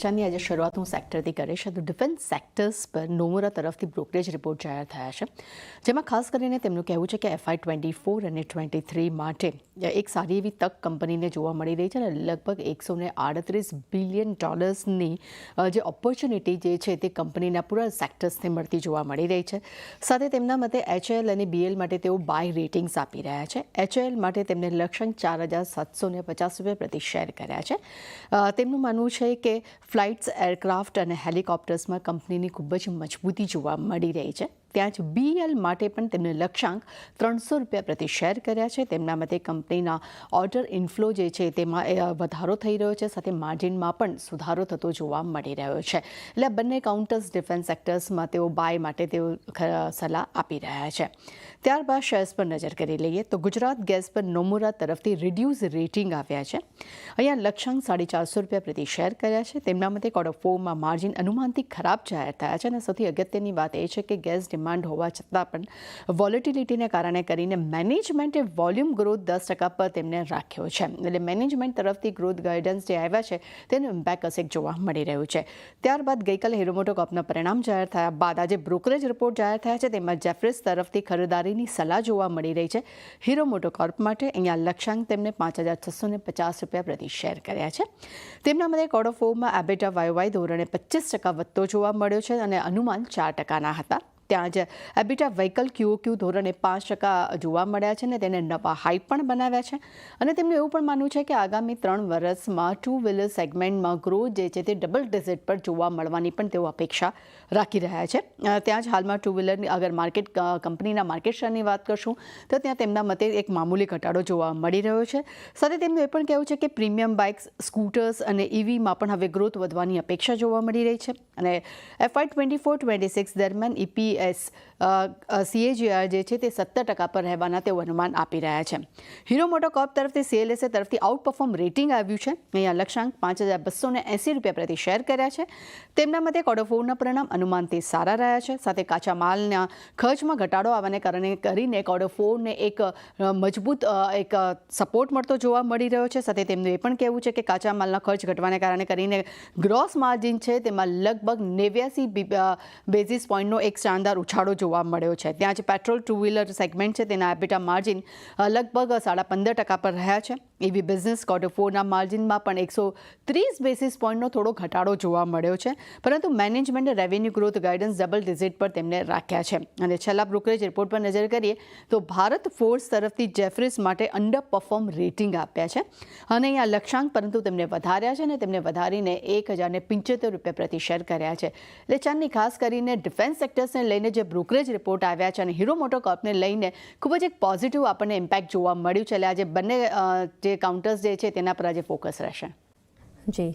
ચર્ચાની આજે શરૂઆત હું સેક્ટરથી કરીશ તો ડિફેન્સ સેક્ટર્સ પર નોમુરા તરફથી બ્રોકરેજ રિપોર્ટ જાહેર થયા છે, જેમાં ખાસ કરીને તેમનું કહેવું છે કે FY24 અને 23 માટે એક સારી એવી તક કંપનીને જોવા મળી રહી છે અને લગભગ $138 બિલિયન જે ઓપોર્ચ્યુનિટી જે છે તે કંપનીના પૂરા સેક્ટર્સને મળતી જોવા મળી રહી છે. સાથે તેમના મતે HAL અને BL માટે તેઓ બાય રેટિંગ્સ આપી રહ્યા છે. HAL માટે તેમને લક્ષ્યાંક $4,750 પ્રતિ શેર કર્યા છે. તેમનું માનવું છે કે ફ્લાઇટ્સ, એરક્રાફ્ટ અને હેલિકોપ્ટર્સમાં કંપનીની ખૂબ જ મજબૂતી જોવા મળી રહી છે. ત્યાં જ BL માટે પણ તેમને લક્ષ્યાંક $300 પ્રતિ શેર કર્યા છે. તેમના મતે કંપનીના ઓર્ડર ઇનફ્લો જે છે તેમાં વધારો થઈ રહ્યો છે, સાથે માર્જિનમાં પણ સુધારો થતો જોવા મળી રહ્યો છે. એટલે બંને કાઉન્ટર્સ ડિફેન્સ સેક્ટર્સમાં તેઓ બાય માટે તેઓ સલાહ આપી રહ્યા છે. ત્યારબાદ શેર્સ પર નજર કરી લઈએ તો ગુજરાત ગેસ પર નોમુરા તરફથી રિડ્યુસ રેટિંગ આવ્યા છે. અહીંયા લક્ષ્યાંક $450 પ્રતિ શેર કર્યા છે. તેમના મતે Q4માં માર્જિન અનુમાનથી ખરાબ જાહેર થયા છે અને સૌથી અગત્યની વાત એ છે કે ગેસ ડિમાન્ડ હોવા છતાં પણ વોલેટિલિટીને કારણે કરીને મેનેજમેન્ટે વોલ્યુમ ગ્રોથ 10% પર તેમને રાખ્યો છે. એટલે મેનેજમેન્ટ તરફથી ગ્રોથ ગાઈડન્સ જે આવ્યા છે તેનું ઇમ્પેક્ટ કસેક જોવા મળી રહ્યું છે. ત્યારબાદ ગઈકાલે હીરો મોટોકોર્પના પરિણામ જાહેર થયા બાદ આજે બ્રોકરેજ રિપોર્ટ જાહેર થયા છે. તેમાં જેફરીસ તરફથી ખરીદારીની સલાહ જોવા મળી રહી છે. હીરો મોટોકોર્પ માટે અહીંયા લક્ષ્યાંક તેમને $5,650 પ્રતિ શેર કર્યા છે. તેમના મતે Q4માં એબિટા YoY ધોરણે 25% વધતો જોવા મળ્યો છે અને અનુમાન 4%ના હતા. ત્યાં જ એબિટા વ્હીકલ QOQ ધોરણે 5% જોવા મળ્યા છે અને તેને નવા હાઈ પણ બનાવ્યા છે. અને તેમનું એવું પણ માનવું છે કે આગામી 3 વર્ષમાં ટુ વ્હીલર સેગમેન્ટમાં ગ્રોથ જે છે તે ડબલ ડિજિટ પર જોવા મળવાની પણ તેઓ અપેક્ષા રાખી રહ્યા છે. ત્યાં જ હાલમાં ટુ વ્હીલરની અગર કંપનીના માર્કેટ શેરની વાત કરશું તો ત્યાં તેમના મતે એક મામૂલી ઘટાડો જોવા મળી રહ્યો છે. સાથે તેમનું એ પણ કહેવું છે કે પ્રીમિયમ બાઇક્સ, સ્કૂટર્સ અને EVમાં પણ હવે ગ્રોથ વધવાની અપેક્ષા જોવા મળી રહી છે. અને FY24-26 દરમિયાન CAGR જે છે તે 17% પર રહેવાના તેઓ અનુમાન આપી રહ્યા છે. હીરો મોટોકોર્પ તરફથી CLSA તરફથી આઉટપરફોર્મ રેટિંગ આવ્યું છે. અહીંયા લક્ષ્યાંક $5,280 પ્રતિ શેર કર્યા છે. તેમના મતે Q4ના પરિણામ અનુમાનથી સારા રહ્યા છે. સાથે કાચા માલના ખર્ચમાં ઘટાડો આવવાને કારણે કરીને Q4ને એક મજબૂત એક સપોર્ટ મળતો જોવા મળી રહ્યો છે. સાથે તેમનું એ પણ કહેવું છે કે કાચા માલના ખર્ચ ઘટવાને કારણે કરીને ગ્રોસ માર્જિન છે તેમાં લગભગ 89 બેઝિસ પોઈન્ટનો એક શાનદાર ઉછાળો જોવા મળ્યો છે. ત્યાં જ પેટ્રોલ ટુ વ્હીલર સેગમેન્ટ છે તેના એબિટા માર્જિન લગભગ 15.5% પર રહ્યા છે. EV બિઝનેસ Q4ના માર્જિનમાં પણ 130 બેસિસ પોઈન્ટનો થોડો ઘટાડો જોવા મળ્યો છે. પરંતુ મેનેજમેન્ટે revenue growth guidance double digit પર તેમને રાખ્યા છે. અને છેલ્લા બ્રોકરેજ રિપોર્ટ પર નજર કરીએ તો ભારત ફોર્સ તરફથી જેફરીસ માટે અંડર પરફોર્મ રેટિંગ આપ્યા છે અને અહીંયા લક્ષ્યાંક પરંતુ તેમને વધાર્યા છે અને તેમને વધારીને $1,075 પ્રતિ શેર કર્યા છે. એટલે ચાંદની ખાસ કરીને ડિફેન્સ સેક્ટર્સને લઈને જે બ્રોકરેજ રિપોર્ટ આવ્યા છે અને હીરો મોટોકોર્પને લઈને ખૂબ જ એક પોઝિટિવ આપણને ઇમ્પેક્ટ જોવા મળ્યું છે. એટલે આજે બંને જે કાઉન્ટર્સ જે છે તેના પર આજે ફોકસ રહેશે. જી.